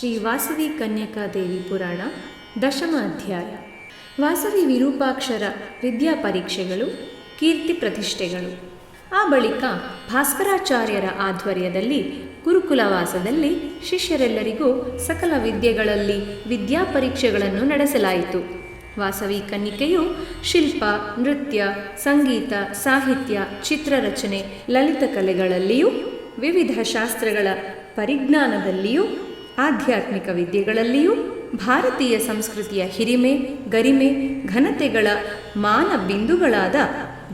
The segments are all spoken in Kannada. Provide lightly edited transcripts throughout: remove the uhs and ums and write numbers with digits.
ಶ್ರೀ ವಾಸವಿ ಕನ್ಯಕಾದೇವಿ ಪುರಾಣ ದಶಮ ಅಧ್ಯಾಯ. ವಾಸವಿ ವಿರೂಪಾಕ್ಷರ ವಿದ್ಯಾ ಪರೀಕ್ಷೆಗಳು, ಕೀರ್ತಿ ಪ್ರತಿಷ್ಠೆಗಳು. ಆ ಬಳಿಕ ಭಾಸ್ಕರಾಚಾರ್ಯರ ಆಧ್ವರ್ಯದಲ್ಲಿ ಗುರುಕುಲವಾಸದಲ್ಲಿ ಶಿಷ್ಯರೆಲ್ಲರಿಗೂ ಸಕಲ ವಿದ್ಯೆಗಳಲ್ಲಿ ವಿದ್ಯಾಪರೀಕ್ಷೆಗಳನ್ನು ನಡೆಸಲಾಯಿತು. ವಾಸವಿ ಕನ್ನಿಕೆಯು ಶಿಲ್ಪ, ನೃತ್ಯ, ಸಂಗೀತ, ಸಾಹಿತ್ಯ, ಚಿತ್ರರಚನೆ, ಲಲಿತ ಕಲೆಗಳಲ್ಲಿಯೂ ವಿವಿಧ ಶಾಸ್ತ್ರಗಳ ಪರಿಜ್ಞಾನದಲ್ಲಿಯೂ ಆಧ್ಯಾತ್ಮಿಕ ವಿದ್ಯೆಗಳಲ್ಲಿಯೂ ಭಾರತೀಯ ಸಂಸ್ಕೃತಿಯ ಹಿರಿಮೆ, ಗರಿಮೆ, ಘನತೆಗಳ ಮಾನ ಬಿಂದುಗಳಾದ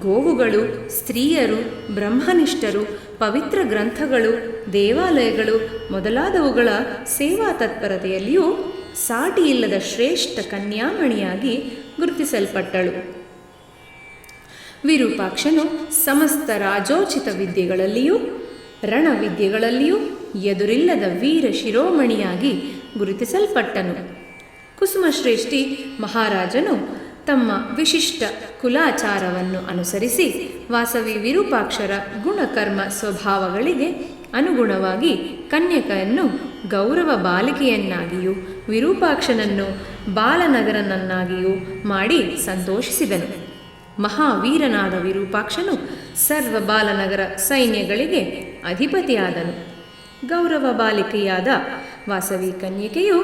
ಗೋವುಗಳು, ಸ್ತ್ರೀಯರು, ಬ್ರಹ್ಮನಿಷ್ಠರು, ಪವಿತ್ರ ಗ್ರಂಥಗಳು, ದೇವಾಲಯಗಳು ಮೊದಲಾದವುಗಳ ಸೇವಾ ತತ್ಪರತೆಯಲ್ಲಿಯೂ ಸಾಟಿಯಿಲ್ಲದ ಶ್ರೇಷ್ಠ ಕನ್ಯಾಮಣಿಯಾಗಿ ಗುರುತಿಸಲ್ಪಟ್ಟಳು. ವಿರೂಪಾಕ್ಷನು ಸಮಸ್ತ ರಾಜೋಚಿತ ವಿದ್ಯೆಗಳಲ್ಲಿಯೂ ರಣವಿದ್ಯೆಗಳಲ್ಲಿಯೂ ಎದುರಿಲ್ಲದ ವೀರ ಶಿರೋಮಣಿಯಾಗಿ ಗುರುತಿಸಲ್ಪಟ್ಟನು. ಕುಸುಮಶ್ರೇಷ್ಠಿ ಮಹಾರಾಜನು ತಮ್ಮ ವಿಶಿಷ್ಟ ಕುಲಾಚಾರವನ್ನು ಅನುಸರಿಸಿ ವಾಸವಿ ವಿರೂಪಾಕ್ಷರ ಗುಣಕರ್ಮ ಸ್ವಭಾವಗಳಿಗೆ ಅನುಗುಣವಾಗಿ ಕನ್ಯಕೆಯನ್ನು ಗೌರವ ಬಾಲಿಕೆಯನ್ನಾಗಿಯೂ ವಿರೂಪಾಕ್ಷನನ್ನು ಬಾಲನಗರನನ್ನಾಗಿಯೂ ಮಾಡಿ ಸಂತೋಷಿಸಿದನು. ಮಹಾವೀರನಾದ ವಿರೂಪಾಕ್ಷನು ಸರ್ವ ಬಾಲನಗರ ಸೈನ್ಯಗಳಿಗೆ ಅಧಿಪತಿಯಾದನು. ಗೌರವ ಬಾಲಿಕೆಯಾದ ವಾಸವಿ ಕನ್ಯಕೆಯು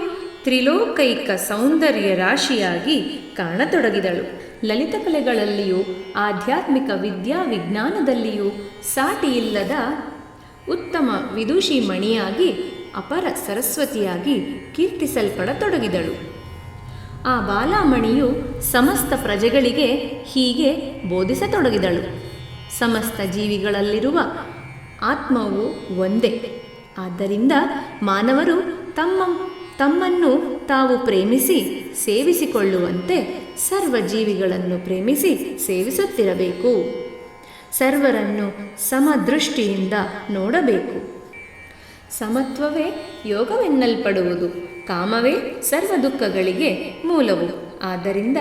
ತ್ರಿಲೋಕೈಕ ಸೌಂದರ್ಯ ರಾಶಿಯಾಗಿ ಕಾಣತೊಡಗಿದಳು. ಲಲಿತ ಕಲೆಗಳಲ್ಲಿಯೂ ಆಧ್ಯಾತ್ಮಿಕ ವಿದ್ಯಾ ವಿಜ್ಞಾನದಲ್ಲಿಯೂ ಸಾಟಿಯಿಲ್ಲದ ಉತ್ತಮ ವಿದುಷಿ ಮಣಿಯಾಗಿ ಅಪರ ಸರಸ್ವತಿಯಾಗಿ ಕೀರ್ತಿಸಲ್ಪಡತೊಡಗಿದಳು. ಆ ಬಾಲಾಮಣಿಯು ಸಮಸ್ತ ಪ್ರಜೆಗಳಿಗೆ ಹೀಗೆ ಬೋಧಿಸತೊಡಗಿದಳು: ಸಮಸ್ತ ಜೀವಿಗಳಲ್ಲಿರುವ ಆತ್ಮವು ಒಂದೇ. ಆದ್ದರಿಂದ ಮಾನವರು ತಮ್ಮನ್ನು ತಾವು ಪ್ರೇಮಿಸಿ ಸೇವಿಸಿಕೊಳ್ಳುವಂತೆ ಸರ್ವ ಜೀವಿಗಳನ್ನು ಪ್ರೇಮಿಸಿ ಸೇವಿಸುತ್ತಿರಬೇಕು. ಸರ್ವರನ್ನು ಸಮದೃಷ್ಟಿಯಿಂದ ನೋಡಬೇಕು. ಸಮತ್ವವೇ ಯೋಗವೆನ್ನಲ್ಪಡುವುದು. ಕಾಮವೇ ಸರ್ವ ದುಃಖಗಳಿಗೆ ಮೂಲವು. ಆದ್ದರಿಂದ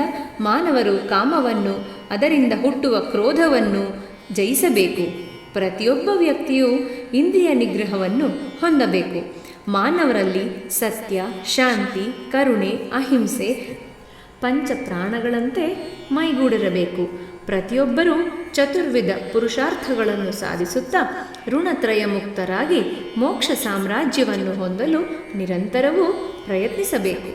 ಮಾನವರು ಕಾಮವನ್ನು, ಅದರಿಂದ ಹುಟ್ಟುವ ಕ್ರೋಧವನ್ನು ಜಯಿಸಬೇಕು. ಪ್ರತಿಯೊಬ್ಬ ವ್ಯಕ್ತಿಯೂ ಇಂದ್ರಿಯ ನಿಗ್ರಹವನ್ನು ಹೊಂದಬೇಕು. ಮಾನವರಲ್ಲಿ ಸತ್ಯ, ಶಾಂತಿ, ಕರುಣೆ, ಅಹಿಂಸೆ ಪಂಚಪ್ರಾಣಗಳಂತೆ ಮೈಗೂಡಿರಬೇಕು. ಪ್ರತಿಯೊಬ್ಬರೂ ಚತುರ್ವಿಧ ಪುರುಷಾರ್ಥಗಳನ್ನು ಸಾಧಿಸುತ್ತಾ ಋಣತ್ರಯ ಮುಕ್ತರಾಗಿ ಮೋಕ್ಷ ಸಾಮ್ರಾಜ್ಯವನ್ನು ಹೊಂದಲು ನಿರಂತರವೂ ಪ್ರಯತ್ನಿಸಬೇಕು.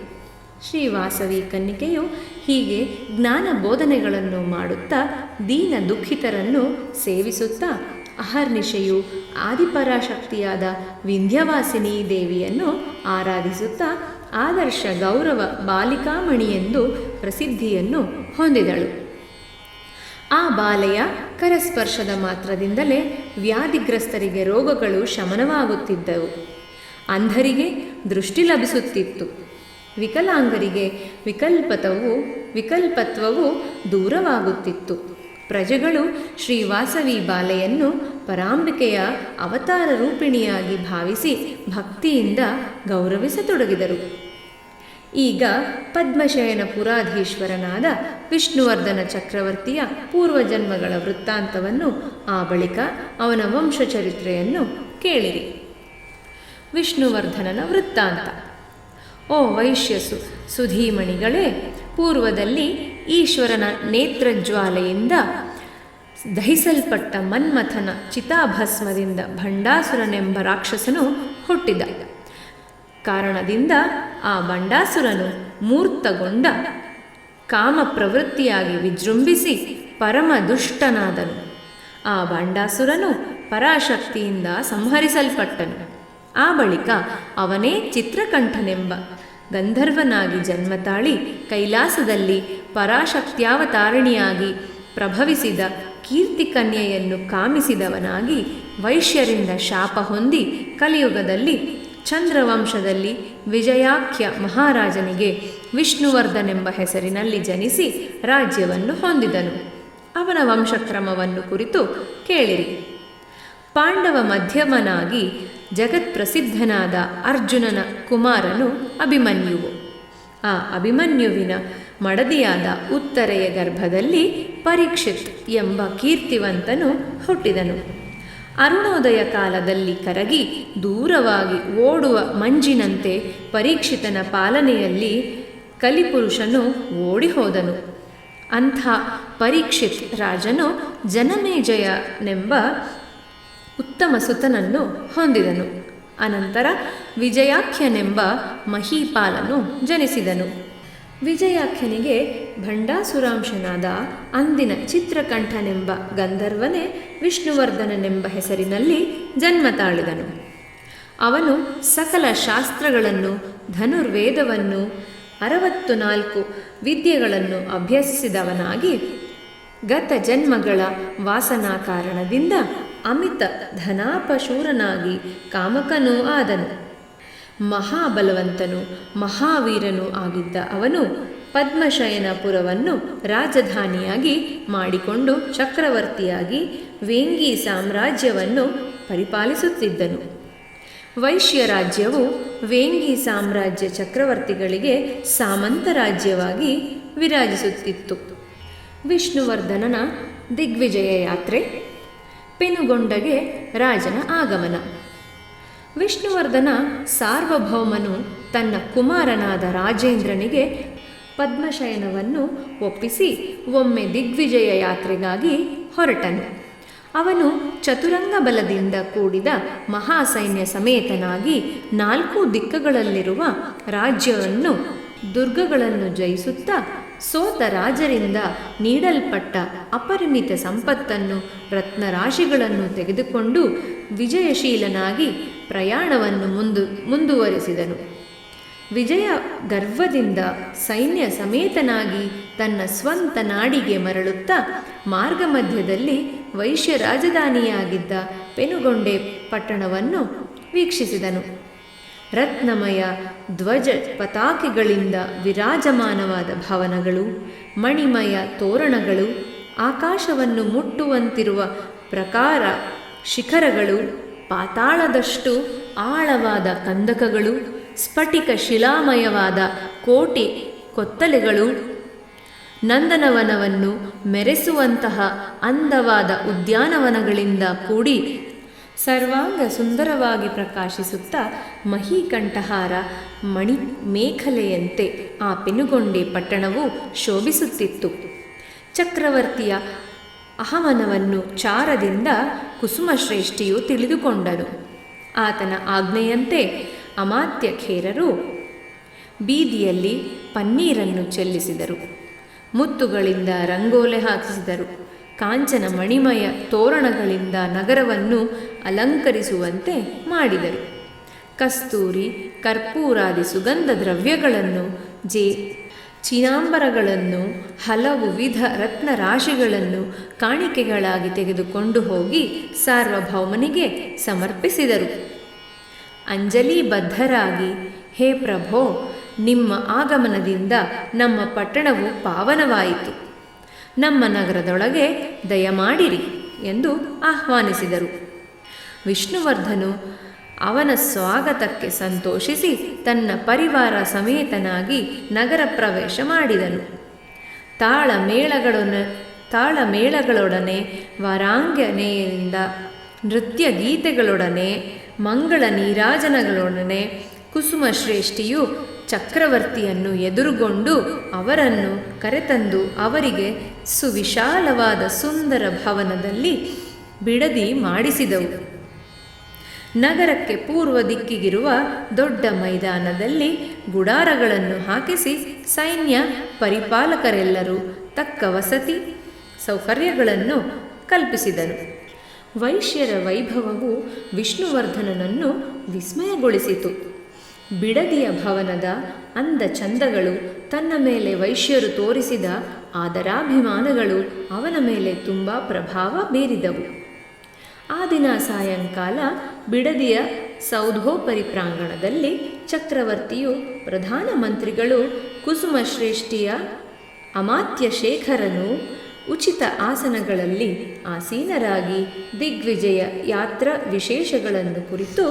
ಶ್ರೀ ವಾಸವಿ ಕನ್ನಿಕೆಯು ಹೀಗೆ ಜ್ಞಾನ ಬೋಧನೆಗಳನ್ನು ಮಾಡುತ್ತಾ ದೀನ ದುಃಖಿತರನ್ನು ಸೇವಿಸುತ್ತಾ ಅಹರ್ನಿಶೆಯು ಆದಿಪರಾಶಕ್ತಿಯಾದ ವಿಂಧ್ಯವಾಸಿನಿ ದೇವಿಯನ್ನು ಆರಾಧಿಸುತ್ತಾ ಆದರ್ಶ ಗೌರವ ಬಾಲಿಕಾಮಣಿಯೆಂದು ಪ್ರಸಿದ್ಧಿಯನ್ನು ಹೊಂದಿದಳು. ಆ ಬಾಲೆಯ ಕರಸ್ಪರ್ಶದ ಮಾತ್ರದಿಂದಲೇ ವ್ಯಾಧಿಗ್ರಸ್ತರಿಗೆ ರೋಗಗಳು ಶಮನವಾಗುತ್ತಿದ್ದವು. ಅಂಧರಿಗೆ ದೃಷ್ಟಿ ಲಭಿಸುತ್ತಿತ್ತು. ವಿಕಲಾಂಗರಿಗೆ ವಿಕಲ್ಪತ್ವವು ದೂರವಾಗುತ್ತಿತ್ತು. ಪ್ರಜೆಗಳು ಶ್ರೀ ವಾಸವಿ ಬಾಲೆಯನ್ನು ಪರಾಂಬಿಕೆಯ ಅವತಾರ ರೂಪಿಣಿಯಾಗಿ ಭಾವಿಸಿ ಭಕ್ತಿಯಿಂದ ಗೌರವಿಸತೊಡಗಿದರು. ಈಗ ಪದ್ಮಶಯನ ಪುರಾಧೀಶ್ವರನಾದ ವಿಷ್ಣುವರ್ಧನ ಚಕ್ರವರ್ತಿಯ ಪೂರ್ವಜನ್ಮಗಳ ವೃತ್ತಾಂತವನ್ನು, ಆ ಬಳಿಕ ಅವನ ವಂಶಚರಿತ್ರೆಯನ್ನು ಕೇಳಿರಿ. ವಿಷ್ಣುವರ್ಧನನ ವೃತ್ತಾಂತ. ಓ ವೈಶ್ಯ ಸುಧೀಮಣಿಗಳೇ, ಪೂರ್ವದಲ್ಲಿ ಈಶ್ವರನ ನೇತ್ರಜ್ವಾಲೆಯಿಂದ ದಹಿಸಲ್ಪಟ್ಟ ಮನ್ಮಥನ ಚಿತಾಭಸ್ಮದಿಂದ ಭಂಡಾಸುರನೆಂಬ ರಾಕ್ಷಸನು ಹುಟ್ಟಿದ ಕಾರಣದಿಂದ ಆ ಭಂಡಾಸುರನು ಮೂರ್ತಗೊಂಡ ಕಾಮ ಪ್ರವೃತ್ತಿಯಾಗಿ ವಿಜೃಂಭಿಸಿ ಪರಮ ದುಷ್ಟನಾದನು. ಆ ಭಂಡಾಸುರನು ಪರಾಶಕ್ತಿಯಿಂದ ಸಂಹರಿಸಲ್ಪಟ್ಟನು. ಆ ಬಳಿಕ ಅವನೇ ಚಿತ್ರಕಂಠನೆಂಬ ಗಂಧರ್ವನಾಗಿ ಜನ್ಮತಾಳಿ ಕೈಲಾಸದಲ್ಲಿ ಪರಾಶಕ್ತ್ಯಾವತಾರಿಣಿಯಾಗಿ ಪ್ರಭವಿಸಿದ ಕೀರ್ತಿಕನ್ಯೆಯನ್ನು ಕಾಮಿಸಿದವನಾಗಿ ವೈಶ್ಯರಿಂದ ಶಾಪ ಹೊಂದಿ ಕಲಿಯುಗದಲ್ಲಿ ಚಂದ್ರವಂಶದಲ್ಲಿ ವಿಜಯಾಖ್ಯ ಮಹಾರಾಜನಿಗೆ ವಿಷ್ಣುವರ್ಧನೆಂಬ ಹೆಸರಿನಲ್ಲಿ ಜನಿಸಿ ರಾಜ್ಯವನ್ನು ಹೊಂದಿದನು. ಅವನ ವಂಶಕ್ರಮವನ್ನು ಕುರಿತು ಕೇಳಿರಿ. ಪಾಂಡವ ಮಧ್ಯಮನಾಗಿ ಜಗತ್ಪ್ರಸಿದ್ಧನಾದ ಅರ್ಜುನನ ಕುಮಾರನು ಅಭಿಮನ್ಯುವು. ಆ ಅಭಿಮನ್ಯುವಿನ ಮಡದಿಯಾದ ಉತ್ತರೆಯ ಗರ್ಭದಲ್ಲಿ ಪರೀಕ್ಷಿತ್ ಎಂಬ ಕೀರ್ತಿವಂತನು ಹುಟ್ಟಿದನು. ಅರುಣೋದಯ ಕಾಲದಲ್ಲಿ ಕರಗಿ ದೂರವಾಗಿ ಓಡುವ ಮಂಜಿನಂತೆ ಪರೀಕ್ಷಿತನ ಪಾಲನೆಯಲ್ಲಿ ಕಲಿಪುರುಷನು ಓಡಿ ಹೋದನು. ಅಂಥ ಪರೀಕ್ಷಿತ್ ರಾಜನು ಜನಮೇಜಯನೆಂಬ ಉತ್ತಮ ಸುತನನ್ನು ಹೊಂದಿದನು. ಅನಂತರ ವಿಜಯಾಖ್ಯನೆಂಬ ಮಹೀಪಾಲನು ಜನಿಸಿದನು. ವಿಜಯಾಖ್ಯನಿಗೆ ಭಂಡಾಸುರಾಂಶನಾದ ಅಂದಿನ ಚಿತ್ರಕಂಠನೆಂಬ ಗಂಧರ್ವನೇ ವಿಷ್ಣುವರ್ಧನನೆಂಬ ಹೆಸರಿನಲ್ಲಿ ಜನ್ಮ ತಾಳಿದನು. ಅವನು ಸಕಲ ಶಾಸ್ತ್ರಗಳನ್ನು, ಧನುರ್ವೇದವನ್ನು, 64 ವಿದ್ಯೆಗಳನ್ನು ಅಭ್ಯಸಿಸಿದವನಾಗಿ ಗತ ಜನ್ಮಗಳ ವಾಸನಾ ಕಾರಣದಿಂದ ಅಮಿತ ಧನಾಪಶೂರನಾಗಿ ಕಾಮಕನೂ ಆದನು. ಮಹಾಬಲವಂತನು, ಮಹಾವೀರನೂ ಆಗಿದ್ದ ಅವನು ಪದ್ಮಶಯನಪುರವನ್ನು ರಾಜಧಾನಿಯಾಗಿ ಮಾಡಿಕೊಂಡು ಚಕ್ರವರ್ತಿಯಾಗಿ ವೇಂಗಿ ಸಾಮ್ರಾಜ್ಯವನ್ನು ಪರಿಪಾಲಿಸುತ್ತಿದ್ದನು. ವೈಶ್ಯ ರಾಜ್ಯವು ವೇಂಗಿ ಸಾಮ್ರಾಜ್ಯ ಚಕ್ರವರ್ತಿಗಳಿಗೆ ಸಾಮಂತ ರಾಜ್ಯವಾಗಿ ವಿರಾಜಿಸುತ್ತಿತ್ತು. ವಿಷ್ಣುವರ್ಧನನ ದಿಗ್ವಿಜಯ ಯಾತ್ರೆ, ಪೆನುಗೊಂಡಗೆ ರಾಜನ ಆಗಮನ. ವಿಷ್ಣುವರ್ಧನ ಸಾರ್ವಭೌಮನು ತನ್ನ ಕುಮಾರನಾದ ರಾಜೇಂದ್ರನಿಗೆ ಪದ್ಮಶಯನವನ್ನು ಒಪ್ಪಿಸಿ ಒಮ್ಮೆ ದಿಗ್ವಿಜಯ ಯಾತ್ರೆಗಾಗಿ ಹೊರಟನು. ಅವನು ಚತುರಂಗ ಬಲದಿಂದ ಕೂಡಿದ ಮಹಾಸೈನ್ಯ ಸಮೇತನಾಗಿ 4 ದಿಕ್ಕುಗಳಲ್ಲಿರುವ ರಾಜ್ಯವನ್ನು, ದುರ್ಗಗಳನ್ನು ಜಯಿಸುತ್ತಾ ಸೋತ ರಾಜರಿಂದ ನೀಡಲ್ಪಟ್ಟ ಅಪರಿಮಿತ ಸಂಪತ್ತನ್ನು, ರತ್ನರಾಶಿಗಳನ್ನು ತೆಗೆದುಕೊಂಡು ವಿಜಯಶೀಲನಾಗಿ ಪ್ರಯಾಣವನ್ನು ಮುಂದುವರೆಸಿದನು. ವಿಜಯ ಗರ್ವದಿಂದ ಸೈನ್ಯ ಸಮೇತನಾಗಿ ತನ್ನ ಸ್ವಂತ ನಾಡಿಗೆ ಮರಳುತ್ತಾ ಮಾರ್ಗ ಮಧ್ಯದಲ್ಲಿ ವೈಶ್ಯ ರಾಜಧಾನಿಯಾಗಿದ್ದ ಪೆನುಗೊಂಡೆ ಪಟ್ಟಣವನ್ನು ವೀಕ್ಷಿಸಿದನು. ರತ್ನಮಯ ಧ್ವಜ ಪತಾಕೆಗಳಿಂದ ವಿರಾಜಮಾನವಾದ ಭವನಗಳು, ಮಣಿಮಯ ತೋರಣಗಳು, ಆಕಾಶವನ್ನು ಮುಟ್ಟುವಂತಿರುವ ಪ್ರಕಾರ ಶಿಖರಗಳು, ಪಾತಾಳದಷ್ಟು ಆಳವಾದ ಕಂದಕಗಳು, ಸ್ಫಟಿಕ ಶಿಲಾಮಯವಾದ ಕೋಟೆ ಕೊತ್ತಲೆಗಳು, ನಂದನವನವನ್ನು ಮೆರೆಸುವಂತಹ ಅಂದವಾದ ಉದ್ಯಾನವನಗಳಿಂದ ಕೂಡಿ ಸರ್ವಾಂಗ ಸುಂದರವಾಗಿ ಪ್ರಕಾಶಿಸುತ್ತಾ ಮಹೀಕಂಠಹಾರ ಮಣಿ ಮೇಖಲೆಯಂತೆ ಆ ಪೆನುಗೊಂಡೆ ಪಟ್ಟಣವು ಶೋಭಿಸುತ್ತಿತ್ತು. ಚಕ್ರವರ್ತಿಯ ಆಹ್ವಾನವನ್ನು ಚಾರದಿಂದ ಕುಸುಮಶ್ರೇಷ್ಠಿಯು ತಿಳಿದುಕೊಂಡನು. ಆತನ ಆಜ್ಞೆಯಂತೆ ಅಮಾತ್ಯಖೇರರು ಬೀದಿಯಲ್ಲಿ ಪನ್ನೀರನ್ನು ಚೆಲ್ಲಿಸಿದರು. ಮುತ್ತುಗಳಿಂದ ರಂಗೋಲೆ ಹಾಕಿಸಿದರು. ಕಾಂಚನ ಮಣಿಮಯ ತೋರಣಗಳಿಂದ ನಗರವನ್ನು ಅಲಂಕರಿಸುವಂತೆ ಮಾಡಿದರು. ಕಸ್ತೂರಿ, ಕರ್ಪೂರಾದಿ ಸುಗಂಧ ದ್ರವ್ಯಗಳನ್ನು, ಚಿನಾಂಬರಗಳನ್ನು, ಹಲವು ವಿಧ ರತ್ನರಾಶಿಗಳನ್ನು ಕಾಣಿಕೆಗಳಾಗಿ ತೆಗೆದುಕೊಂಡು ಹೋಗಿ ಸಾರ್ವಭೌಮನಿಗೆ ಸಮರ್ಪಿಸಿದರು. ಅಂಜಲಿಬದ್ಧರಾಗಿ, ಹೇ ಪ್ರಭೋ, ನಿಮ್ಮ ಆಗಮನದಿಂದ ನಮ್ಮ ಪಟ್ಟಣವು ಪಾವನವಾಯಿತು. ನಮ್ಮ ನಗರದೊಳಗೆ ದಯಮಾಡಿರಿ ಎಂದು ಆಹ್ವಾನಿಸಿದರು. ವಿಷ್ಣುವರ್ಧನು ಅವನ ಸ್ವಾಗತಕ್ಕೆ ಸಂತೋಷಿಸಿ ತನ್ನ ಪರಿವಾರ ಸಮೇತನಾಗಿ ನಗರ ಪ್ರವೇಶ ಮಾಡಿದನು. ತಾಳಮೇಳಗಳೊಡನೆ ವರಾಂಗನೆಯಿಂದ ನೃತ್ಯ ಗೀತೆಗಳೊಡನೆ ಮಂಗಳ ನೀರಾಜನಗಳೊಡನೆ ಕುಸುಮಶ್ರೇಷ್ಠಿಯು ಚಕ್ರವರ್ತಿಯನ್ನು ಎದುರುಗೊಂಡು ಅವರನ್ನು ಕರೆತಂದು ಅವರಿಗೆ ಸುವಿಶಾಲವಾದ ಸುಂದರ ಭವನದಲ್ಲಿ ಬಿಡದಿ ಮಾಡಿಸಿದವು. ನಗರಕ್ಕೆ ಪೂರ್ವ ದಿಕ್ಕಿಗಿರುವ ದೊಡ್ಡ ಮೈದಾನದಲ್ಲಿ ಗುಡಾರಗಳನ್ನು ಹಾಕಿಸಿ ಸೈನ್ಯ ಪರಿಪಾಲಕರೆಲ್ಲರೂ ತಕ್ಕ ವಸತಿ ಸೌಕರ್ಯಗಳನ್ನು ಕಲ್ಪಿಸಿದನು. ವೈಶ್ಯರ ವೈಭವವು ವಿಷ್ಣುವರ್ಧನನನ್ನು ವಿಸ್ಮಯಗೊಳಿಸಿತು. ಬಿಡದಿಯ ಭವನದ ಅಂದ ಚಂದಗಳು, ತನ್ನ ಮೇಲೆ ವೈಶ್ಯರು ತೋರಿಸಿದ ಆದರಾಭಿಮಾನಗಳು ಅವನ ಮೇಲೆ ತುಂಬ ಪ್ರಭಾವ ಬೀರಿದವು. ಆ ದಿನ ಸಾಯಂಕಾಲ ಬಿಡದಿಯ ಸೌಧೋಪರಿ ಪ್ರಾಂಗಣದಲ್ಲಿ ಚಕ್ರವರ್ತಿಯು, ಪ್ರಧಾನಮಂತ್ರಿಗಳು, ಕುಸುಮಶ್ರೇಷ್ಠಿಯ ಅಮಾತ್ಯ ಶೇಖರನು ಉಚಿತ ಆಸನಗಳಲ್ಲಿ ಆಸೀನರಾಗಿ ದಿಗ್ವಿಜಯ ಯಾತ್ರಾ ವಿಶೇಷಗಳನ್ನು ಕುರಿತು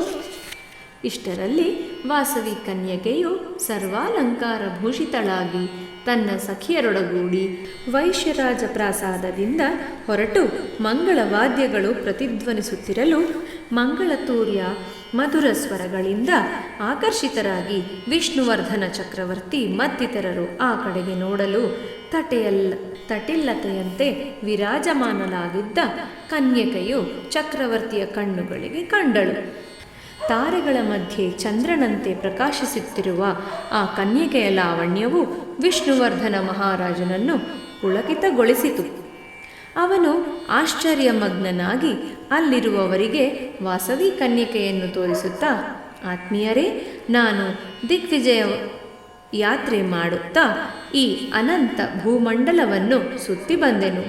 ಇಷ್ಟರಲ್ಲಿ ವಾಸವಿ ಕನ್ಯಕೆಯು ಸರ್ವಾಲಂಕಾರ ಭೂಷಿತಳಾಗಿ ತನ್ನ ಸಖಿಯರೊಡಗೂಡಿ ವೈಶ್ಯರಾಜ ಪ್ರಾಸಾದದಿಂದ ಹೊರಟು ಮಂಗಳವಾದ್ಯಗಳು ಪ್ರತಿಧ್ವನಿಸುತ್ತಿರಲು ಮಂಗಳತೂರ್ಯ ಮಧುರ ಸ್ವರಗಳಿಂದ ಆಕರ್ಷಿತರಾಗಿ ವಿಷ್ಣುವರ್ಧನ ಚಕ್ರವರ್ತಿ ಮತ್ತಿತರರು ಆ ಕಡೆಗೆ ನೋಡಲು ತಟಿಲ್ಲತೆಯಂತೆ ವಿರಾಜಮಾನಲಾಗಿದ್ದ ಕನ್ಯಕೆಯು ಚಕ್ರವರ್ತಿಯ ಕಣ್ಣುಗಳಿಗೆ ಕಂಡಳು. ತಾರೆಗಳ ಮಧ್ಯೆ ಚಂದ್ರನಂತೆ ಪ್ರಕಾಶಿಸುತ್ತಿರುವ ಆ ಕನ್ಯಕೆಯ ಲಾವಣ್ಯವು ವಿಷ್ಣುವರ್ಧನ ಮಹಾರಾಜನನ್ನು ಪುಳಕಿತಗೊಳಿಸಿತು. ಅವನು ಆಶ್ಚರ್ಯಮಗ್ನನಾಗಿ ಅಲ್ಲಿರುವವರಿಗೆ ವಾಸವಿ ಕನ್ಯಕೆಯನ್ನು ತೋರಿಸುತ್ತಾ, ಆತ್ಮೀಯರೇ, ನಾನು ದಿಗ್ವಿಜಯ ಯಾತ್ರೆ ಮಾಡುತ್ತಾ ಈ ಅನಂತ ಭೂಮಂಡಲವನ್ನು ಸುತ್ತಿ ಬಂದೆನು.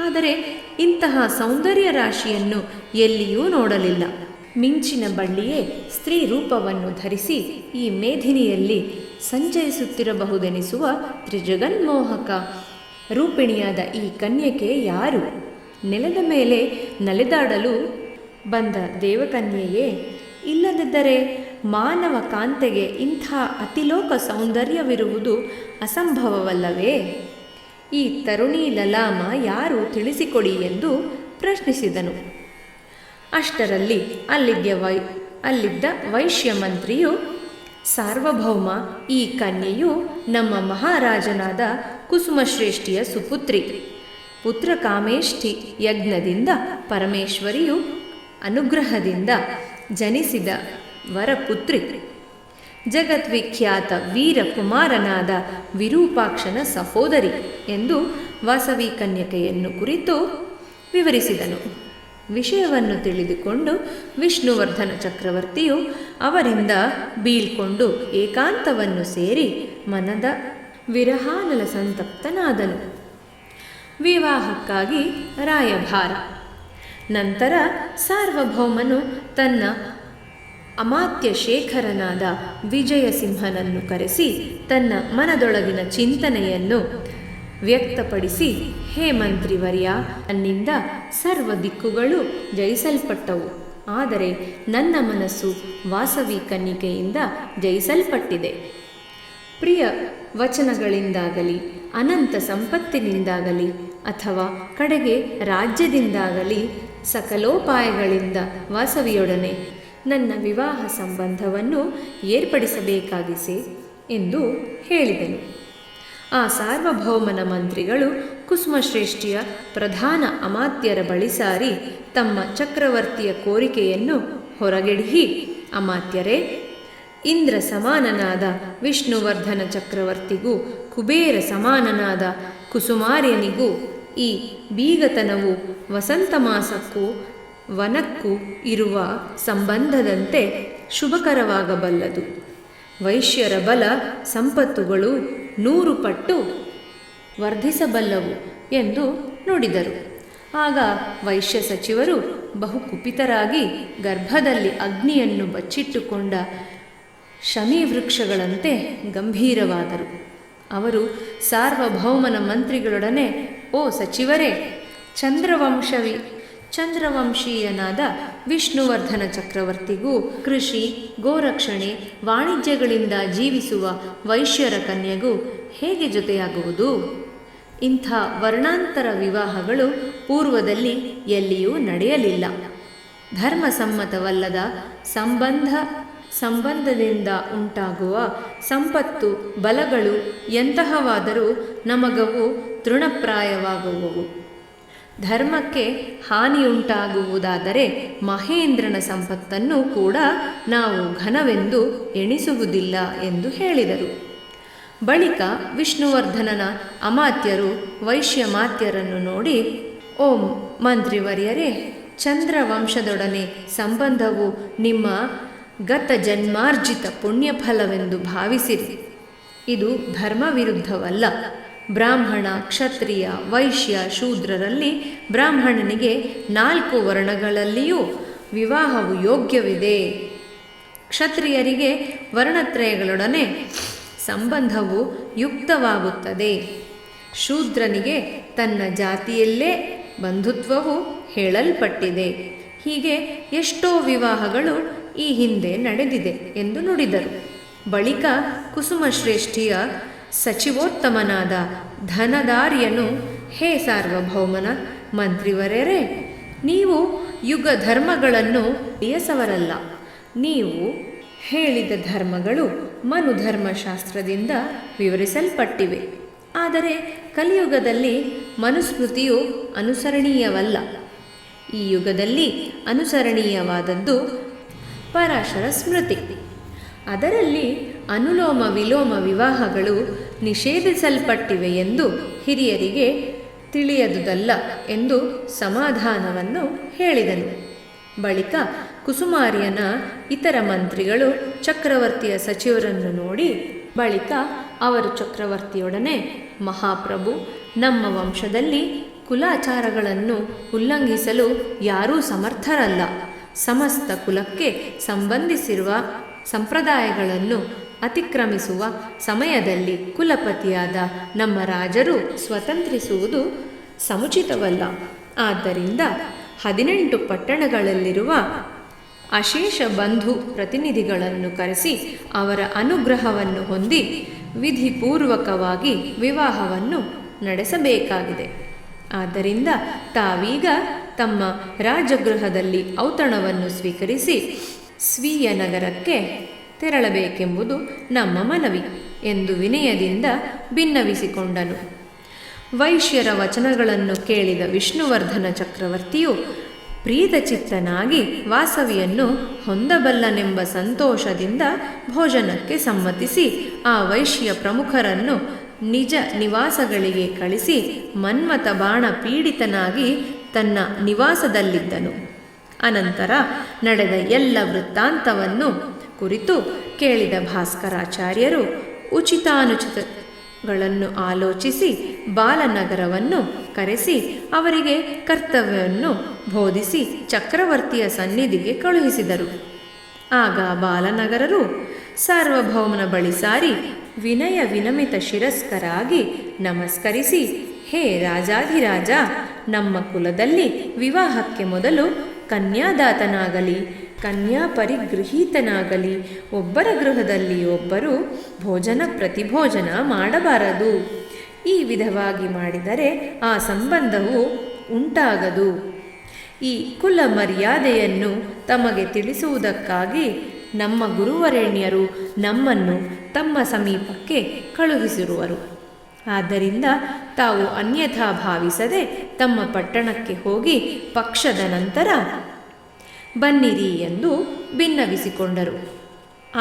ಆದರೆ ಇಂತಹ ಸೌಂದರ್ಯ ರಾಶಿಯನ್ನು ಎಲ್ಲಿಯೂ ನೋಡಲಿಲ್ಲ. ಮಿಂಚಿನ ಬಳ್ಳಿಯೇ ಸ್ತ್ರೀ ರೂಪವನ್ನು ಧರಿಸಿ ಈ ಮೇಧಿನಿಯಲ್ಲಿ ಸಂಚರಿಸುತ್ತಿರಬಹುದೆನಿಸುವ ತ್ರಿಜಗನ್ಮೋಹಕ ರೂಪಿಣಿಯಾದ ಈ ಕನ್ಯಕೆ ಯಾರು? ನೆಲದ ಮೇಲೆ ನಲಿದಾಡಲು ಬಂದ ದೇವಕನ್ಯೆಯೇ? ಇಲ್ಲದಿದ್ದರೆ ಮಾನವ ಕಾಂತೆಗೆ ಇಂಥ ಅತಿಲೋಕ ಸೌಂದರ್ಯವಿರುವುದು ಅಸಂಭವವಲ್ಲವೇ? ಈ ತರುಣಿ ಲಲಾಮ ಯಾರು, ತಿಳಿಸಿಕೊಡಿ ಎಂದು ಪ್ರಶ್ನಿಸಿದನು. ಅಷ್ಟರಲ್ಲಿ ಅಲ್ಲಿದ್ದ ವೈಶ್ಯ ಮಂತ್ರಿಯು, ಸಾರ್ವಭೌಮ, ಈ ಕನ್ಯೆಯು ನಮ್ಮ ಮಹಾರಾಜನಾದ ಕುಸುಮಶ್ರೇಷ್ಠಿಯ ಸುಪುತ್ರಿ. ಪುತ್ರಕಾಮೇಷ್ಠಿ ಯಜ್ಞದಿಂದ ಪರಮೇಶ್ವರಿಯು ಅನುಗ್ರಹದಿಂದ ಜನಿಸಿದ ವರಪುತ್ರಿ. ಜಗದ್ವಿಖ್ಯಾತ ವೀರಕುಮಾರನಾದ ವಿರೂಪಾಕ್ಷನ ಸಹೋದರಿ ಎಂದು ವಾಸವಿ ಕನ್ಯಕೆಯನ್ನು ಕುರಿತು ವಿವರಿಸಿದನು. ವಿಷಯವನ್ನು ತಿಳಿದುಕೊಂಡು ವಿಷ್ಣುವರ್ಧನ ಚಕ್ರವರ್ತಿಯು ಅವರಿಂದ ಬೀಳ್ಕೊಂಡು ಏಕಾಂತವನ್ನು ಸೇರಿ ಮನದ ವಿರಹಾನಲ ಸಂತಪ್ತನಾದನು. ವಿವಾಹಕ್ಕಾಗಿ ರಾಯಭಾರ. ನಂತರ ಸಾರ್ವಭೌಮನು ತನ್ನ ಅಮಾತ್ಯ ಶೇಖರನಾದ ವಿಜಯಸಿಂಹನನ್ನು ಕರೆಸಿ ತನ್ನ ಮನದೊಳಗಿನ ಚಿಂತನೆಯನ್ನು ವ್ಯಕ್ತಪಡಿಸಿ, ಹೇ ಮಂತ್ರಿವರ್ಯ, ನನ್ನಿಂದ ಸರ್ವ ದಿಕ್ಕುಗಳು ಜಯಿಸಲ್ಪಟ್ಟವು. ಆದರೆ ನನ್ನ ಮನಸ್ಸು ವಾಸವಿ ಕನ್ನಿಕೆಯಿಂದ ಜಯಿಸಲ್ಪಟ್ಟಿದೆ. ಪ್ರಿಯ ವಚನಗಳಿಂದಾಗಲಿ, ಅನಂತ ಸಂಪತ್ತಿನಿಂದಾಗಲಿ, ಅಥವಾ ಕಡೆಗೆ ರಾಜ್ಯದಿಂದಾಗಲಿ ಸಕಲೋಪಾಯಗಳಿಂದ ವಾಸವಿಯೊಡನೆ ನನ್ನ ವಿವಾಹ ಸಂಬಂಧವನ್ನು ಏರ್ಪಡಿಸಬೇಕಾಗಿಸೆ ಎಂದು ಹೇಳಿದನು. ಆ ಸಾರ್ವಭೌಮನ ಮಂತ್ರಿಗಳು ಕುಸುಮಶ್ರೇಷ್ಠಿಯ ಪ್ರಧಾನ ಅಮಾತ್ಯರ ಬಳಿ ಸಾರಿ ತಮ್ಮ ಚಕ್ರವರ್ತಿಯ ಕೋರಿಕೆಯನ್ನು ಹೊರಗೆಡಹಿ, ಅಮಾತ್ಯರೇ, ಇಂದ್ರ ಸಮಾನನಾದ ವಿಷ್ಣುವರ್ಧನ ಚಕ್ರವರ್ತಿಗೂ ಕುಬೇರ ಸಮಾನನಾದ ಕುಸುಮಾರ್ಯನಿಗೂ ಈ ಬೀಗತನವು ವಸಂತ ಮಾಸಕ್ಕೂ ವನಕ್ಕೂ ಇರುವ ಸಂಬಂಧದಂತೆ ಶುಭಕರವಾಗಬಲ್ಲದು. ವೈಶ್ಯರ ಬಲ ಸಂಪತ್ತುಗಳು 100 ಪಟ್ಟು ವರ್ಧಿಸಬಲ್ಲವು ಎಂದು ನುಡಿದರು. ಆಗ ವೈಶ್ಯ ಸಚಿವರು ಬಹು ಕುಪಿತರಾಗಿ ಗರ್ಭದಲ್ಲಿ ಅಗ್ನಿಯನ್ನು ಬಚ್ಚಿಟ್ಟುಕೊಂಡ ಶಮಿ ವೃಕ್ಷಗಳಂತೆ ಗಂಭೀರವಾದರು. ಅವರು ಮಂತ್ರಿಗಳೊಡನೆ, ಓ ಸಚಿವರೇ, ಚಂದ್ರವಂಶೀಯನಾದ ವಿಷ್ಣುವರ್ಧನ ಚಕ್ರವರ್ತಿಗೂ ಕೃಷಿ, ಗೋರಕ್ಷಣೆ, ವಾಣಿಜ್ಯಗಳಿಂದ ಜೀವಿಸುವ ವೈಶ್ಯರ ಕನ್ಯೆಗೂ ಹೇಗೆ ಜೊತೆಯಾಗುವುದು? ಇಂಥ ವರ್ಣಾಂತರ ವಿವಾಹಗಳು ಪೂರ್ವದಲ್ಲಿ ಎಲ್ಲಿಯೂ ನಡೆಯಲಿಲ್ಲ. ಧರ್ಮಸಮ್ಮತವಲ್ಲದ ಸಂಬಂಧದಿಂದ ಉಂಟಾಗುವ ಸಂಪತ್ತು ಬಲಗಳು ಎಂತಹವಾದರೂ ನಮಗವು ತೃಣಪ್ರಾಯವಾಗುವವು. ಧರ್ಮಕ್ಕೆ ಹಾನಿಯುಂಟಾಗುವುದಾದರೆ ಮಹೇಂದ್ರನ ಸಂಪತ್ತನ್ನು ಕೂಡ ನಾವು ಘನವೆಂದು ಎಣಿಸುವುದಿಲ್ಲ ಎಂದು ಹೇಳಿದರು. ಬಳಿಕ ವಿಷ್ಣುವರ್ಧನನ ಅಮಾತ್ಯರು ವೈಶ್ಯಮಾತ್ಯರನ್ನು ನೋಡಿ, ಓ ಮಂತ್ರಿವರ್ಯರೇ, ಚಂದ್ರವಂಶದೊಡನೆ ಸಂಬಂಧವು ನಿಮ್ಮ ಗತ ಜನ್ಮಾರ್ಜಿತ ಪುಣ್ಯಫಲವೆಂದು ಭಾವಿಸಿರಿ. ಇದು ಧರ್ಮ ವಿರುದ್ಧವಲ್ಲ. ಬ್ರಾಹ್ಮಣ, ಕ್ಷತ್ರಿಯ, ವೈಶ್ಯ, ಶೂದ್ರರಲ್ಲಿ ಬ್ರಾಹ್ಮಣನಿಗೆ 4 ವರ್ಣಗಳಲ್ಲಿಯೂ ವಿವಾಹವು ಯೋಗ್ಯವಿದೆ. ಕ್ಷತ್ರಿಯರಿಗೆ ವರ್ಣತ್ರಯಗಳೊಡನೆ ಸಂಬಂಧವು ಯುಕ್ತವಾಗುತ್ತದೆ. ಶೂದ್ರನಿಗೆ ತನ್ನ ಜಾತಿಯಲ್ಲೇ ಬಂಧುತ್ವವು ಹೇಳಲ್ಪಟ್ಟಿದೆ. ಹೀಗೆ ಎಷ್ಟೋ ವಿವಾಹಗಳು ಈ ಹಿಂದೆ ನಡೆದಿದೆ ಎಂದು ನುಡಿದರು. ಬಳಿಕ ಕುಸುಮಶ್ರೇಷ್ಠಿಯ ಸಚಿವೋತ್ತಮನಾದ ಧನದಾರ್ಯನು, ಹೇ ಸಾರ್ವಭೌಮನ ಮಂತ್ರಿವರ್ಯರೇ, ನೀವು ಯುಗ ಧರ್ಮಗಳನ್ನು ಇಯಸವರಲ್ಲ. ನೀವು ಹೇಳಿದ ಧರ್ಮಗಳು ಮನುಧರ್ಮಶಾಸ್ತ್ರದಿಂದ ವಿವರಿಸಲ್ಪಟ್ಟಿವೆ. ಆದರೆ ಕಲಿಯುಗದಲ್ಲಿ ಮನುಸ್ಮೃತಿಯು ಅನುಸರಣೀಯವಲ್ಲ. ಈ ಯುಗದಲ್ಲಿ ಅನುಸರಣೀಯವಾದದ್ದು ಪರಾಶರ ಸ್ಮೃತಿ. ಅದರಲ್ಲಿ ಅನುಲೋಮ ವಿಲೋಮ ವಿವಾಹಗಳು ನಿಷೇಧಿಸಲ್ಪಟ್ಟಿವೆ ಎಂದು ಹಿರಿಯರಿಗೆ ತಿಳಿಯದುದಲ್ಲ ಎಂದು ಸಮಾಧಾನವನ್ನು ಹೇಳಿದನು. ಬಳಿಕ ಕುಸುಮಾರ್ಯನ ಇತರ ಮಂತ್ರಿಗಳು ಚಕ್ರವರ್ತಿಯ ಸಚಿವರನ್ನು ನೋಡಿ, ಬಳಿಕ ಅವರು ಚಕ್ರವರ್ತಿಯೊಡನೆ, ಮಹಾಪ್ರಭು, ನಮ್ಮ ವಂಶದಲ್ಲಿ ಕುಲಾಚಾರಗಳನ್ನು ಉಲ್ಲಂಘಿಸಲು ಯಾರೂ ಸಮರ್ಥರಲ್ಲ. ಸಮಸ್ತ ಕುಲಕ್ಕೆ ಸಂಬಂಧಿಸಿರುವ ಸಂಪ್ರದಾಯಗಳನ್ನು ಅತಿಕ್ರಮಿಸುವ ಸಮಯದಲ್ಲಿ ಕುಲಪತಿಯಾದ ನಮ್ಮ ರಾಜರು ಸ್ವತಂತ್ರಿಸುವುದು ಸಮುಚಿತವಲ್ಲ. ಆದ್ದರಿಂದ 18 ಪಟ್ಟಣಗಳಲ್ಲಿರುವ ಅಶೇಷ ಬಂಧು ಪ್ರತಿನಿಧಿಗಳನ್ನು ಕರೆಸಿ ಅವರ ಅನುಗ್ರಹವನ್ನು ಹೊಂದಿ ವಿಧಿಪೂರ್ವಕವಾಗಿ ವಿವಾಹವನ್ನು ನಡೆಸಬೇಕಾಗಿದೆ. ಆದ್ದರಿಂದ ತಾವೀಗ ತಮ್ಮ ರಾಜಗೃಹದಲ್ಲಿ ಔತಣವನ್ನು ಸ್ವೀಕರಿಸಿ ಸ್ವೀಯ ನಗರಕ್ಕೆ ತೆರಳಬೇಕೆಂಬುದು ನಮ್ಮ ಮನವಿ ಎಂದು ವಿನಯದಿಂದ ಭಿನ್ನವಿಸಿಕೊಂಡನು. ವೈಶ್ಯರ ವಚನಗಳನ್ನು ಕೇಳಿದ ವಿಷ್ಣುವರ್ಧನ ಚಕ್ರವರ್ತಿಯು ಪ್ರೀತಚಿತ್ತನಾಗಿ ವಾಸವಿಯನ್ನು ಹೊಂದಬಲ್ಲನೆಂಬ ಸಂತೋಷದಿಂದ ಭೋಜನಕ್ಕೆ ಸಮ್ಮತಿಸಿ ಆ ವೈಶ್ಯ ಪ್ರಮುಖರನ್ನು ನಿಜ ನಿವಾಸಗಳಿಗೆ ಕಳಿಸಿ ಮನ್ಮಥ ಬಾಣ ಪೀಡಿತನಾಗಿ ತನ್ನ ನಿವಾಸದಲ್ಲಿದ್ದನು. ಅನಂತರ ನಡೆದ ಎಲ್ಲ ವೃತ್ತಾಂತವನ್ನು ಕುರಿತು ಕೇಳಿದ ಭಾಸ್ಕರಾಚಾರ್ಯರು ಉಚಿತಾನುಚಿತಗಳನ್ನು ಆಲೋಚಿಸಿ ಬಾಲನಗರವನ್ನು ಕರೆಸಿ ಅವರಿಗೆ ಕರ್ತವ್ಯವನ್ನು ಬೋಧಿಸಿ ಚಕ್ರವರ್ತಿಯ ಸನ್ನಿಧಿಗೆ ಕಳುಹಿಸಿದರು. ಆಗ ಬಾಲನಗರರು ಸಾರ್ವಭೌಮನ ಬಳಿ ಸಾರಿ ವಿನಯ ವಿನಮಿತ ಶಿರಸ್ಕರಾಗಿ ನಮಸ್ಕರಿಸಿ, ಹೇ ರಾಜಾಧಿರಾಜ, ನಮ್ಮ ಕುಲದಲ್ಲಿ ವಿವಾಹಕ್ಕೆ ಮೊದಲು ಕನ್ಯಾದಾತನಾಗಲಿ ಕನ್ಯಾ ಪರಿಗೃಹೀತನಾಗಲಿ ಒಬ್ಬರ ಗೃಹದಲ್ಲಿ ಒಬ್ಬರು ಭೋಜನ ಪ್ರತಿಭೋಜನ ಮಾಡಬಾರದು. ಈ ವಿಧವಾಗಿ ಮಾಡಿದರೆ ಆ ಸಂಬಂಧವು ಉಂಟಾಗದು. ಈ ಕುಲ ಮರ್ಯಾದೆಯನ್ನು ತಮಗೆ ತಿಳಿಸುವುದಕ್ಕಾಗಿ ನಮ್ಮ ಗುರುವರೇಣ್ಯರು ನಮ್ಮನ್ನು ತಮ್ಮ ಸಮೀಪಕ್ಕೆ ಕಳುಹಿಸಿರುವರು. ಆದ್ದರಿಂದ ತಾವು ಅನ್ಯಥಾ ಭಾವಿಸದೆ ತಮ್ಮ ಪಟ್ಟಣಕ್ಕೆ ಹೋಗಿ ಪಕ್ಷದ ನಂತರ ಬನ್ನಿರಿ ಎಂದು ಭಿನ್ನವಿಸಿಕೊಂಡರು.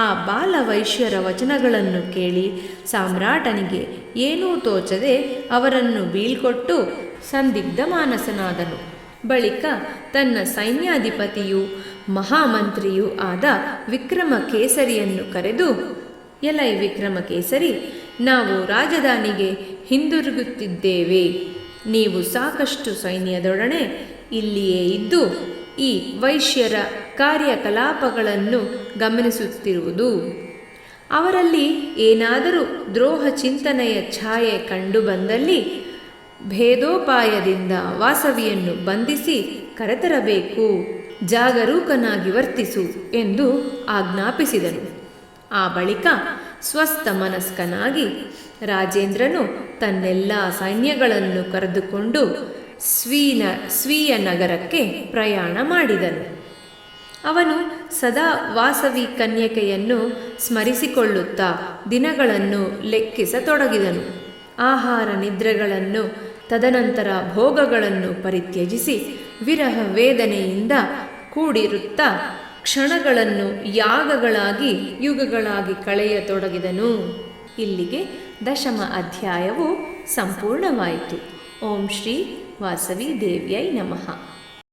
ಆ ಬಾಲವೈಶ್ಯರ ವಚನಗಳನ್ನು ಕೇಳಿ ಸಾಮ್ರಾಟನಿಗೆ ಏನೂ ತೋಚದೆ ಅವರನ್ನು ಬೀಳ್ಕೊಟ್ಟು ಸಂದಿಗ್ಧ ಮಾನಸನಾದನು. ಬಳಿಕ ತನ್ನ ಸೈನ್ಯಾಧಿಪತಿಯೂ ಮಹಾಮಂತ್ರಿಯೂ ಆದ ವಿಕ್ರಮಕೇಸರಿಯನ್ನು ಕರೆದು, ಎಲೈ ವಿಕ್ರಮಕೇಸರಿ, ನಾವು ರಾಜಧಾನಿಗೆ ಹಿಂದಿರುಗುತ್ತಿದ್ದೇವೆ. ನೀವು ಸಾಕಷ್ಟು ಸೈನ್ಯದೊಡನೆ ಇಲ್ಲಿಯೇ ಇದ್ದು ಈ ವೈಶ್ಯರ ಕಾರ್ಯಕಲಾಪಗಳನ್ನು ಗಮನಿಸುತ್ತಿರುವುದು. ಅವರಲ್ಲಿ ಏನಾದರೂ ದ್ರೋಹ ಚಿಂತನೆಯ ಛಾಯೆ ಕಂಡುಬಂದಲ್ಲಿ ಭೇದೋಪಾಯದಿಂದ ವಾಸವಿಯನ್ನು ಬಂಧಿಸಿ ಕರೆತರಬೇಕು. ಜಾಗರೂಕನಾಗಿ ವರ್ತಿಸು ಎಂದು ಆಜ್ಞಾಪಿಸಿದನು. ಆ ಬಳಿಕ ಸ್ವಸ್ಥ ಮನಸ್ಕನಾಗಿ ರಾಜೇಂದ್ರನು ತನ್ನೆಲ್ಲ ಸೈನ್ಯಗಳನ್ನು ಕರೆದುಕೊಂಡು ಸ್ವೀಯ ನಗರಕ್ಕೆ ಪ್ರಯಾಣ ಮಾಡಿದನು. ಅವನು ಸದಾ ವಾಸವಿ ಕನ್ಯಕೆಯನ್ನು ಸ್ಮರಿಸಿಕೊಳ್ಳುತ್ತಾ ದಿನಗಳನ್ನು ಲೆಕ್ಕಿಸತೊಡಗಿದನು. ಆಹಾರ ನಿದ್ರೆಗಳನ್ನು ತದನಂತರ ಭೋಗಗಳನ್ನು ಪರಿತ್ಯಜಿಸಿ ವಿರಹ ವೇದನೆಯಿಂದ ಕೂಡಿರುತ್ತಾ ಕ್ಷಣಗಳನ್ನು ಯಾಗಗಳಾಗಿ ಯುಗಗಳಾಗಿ ಕಳೆಯತೊಡಗಿದನು. ಇಲ್ಲಿಗೆ 10ಮ ಅಧ್ಯಾಯವು ಸಂಪೂರ್ಣವಾಯಿತು. ಓಂ ಶ್ರೀ ವಾಸವಿ ದೇವ್ಯೈ ನಮಃ.